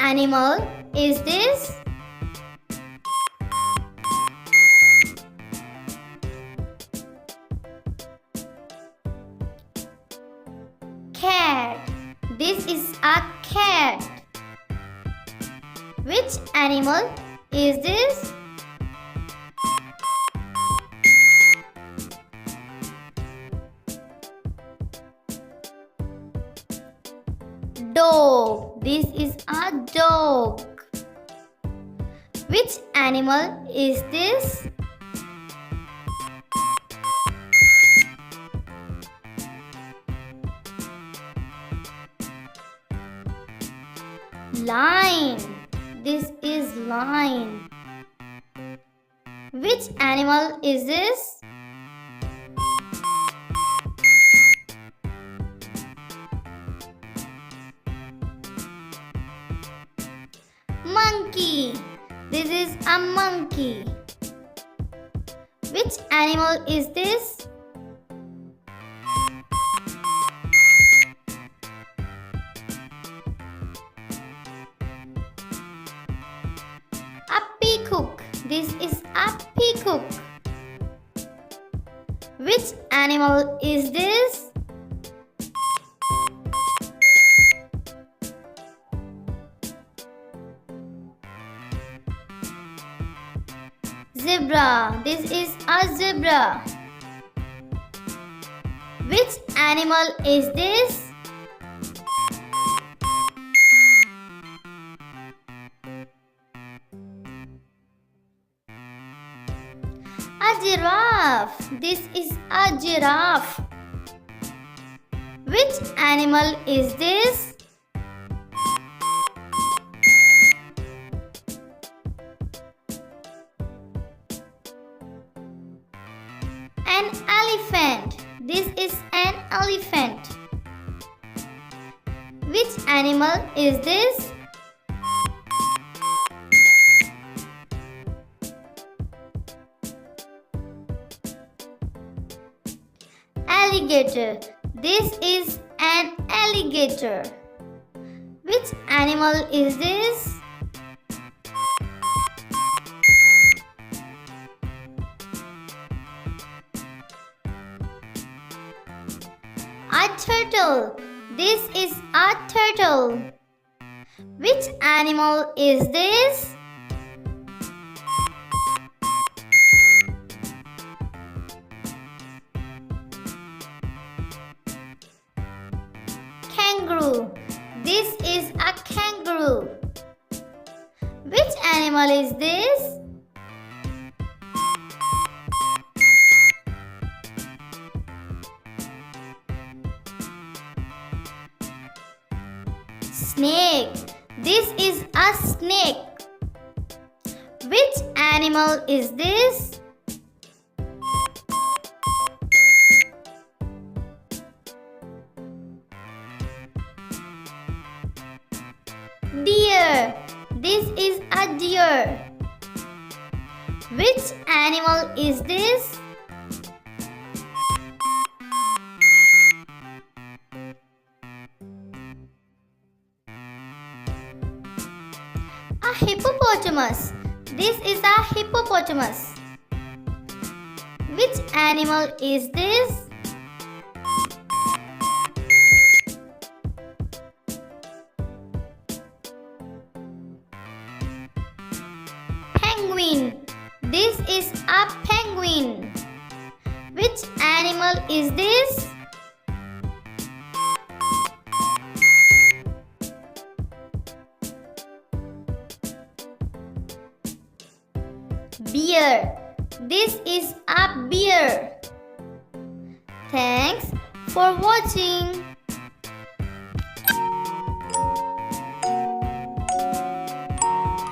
animal is this? Cat. This is a cat. Which animal is this? Dog. This is a dog. Which animal is this? Lion. This is lion. Which animal is this? Monkey. This is a monkey. Which animal is this? A peacock. This is a peacock. Which animal is this? Zebra. This is a zebra. Which animal is this? A giraffe. This is a giraffe. Which animal is this? An elephant. This is an elephant. Which animal is this? Alligator. This is an alligator. Which animal is this? A turtle. This is a turtle. Which animal is this? Kangaroo. This is a kangaroo. Which animal is this? Snake. This is a snake. Which animal is this? Deer. This is a deer. Which animal is this? A hippopotamus. This is a hippopotamus. Which animal is this? Penguin. This is a penguin. Which animal is this? Bear. This is a bear. Thanks for watching.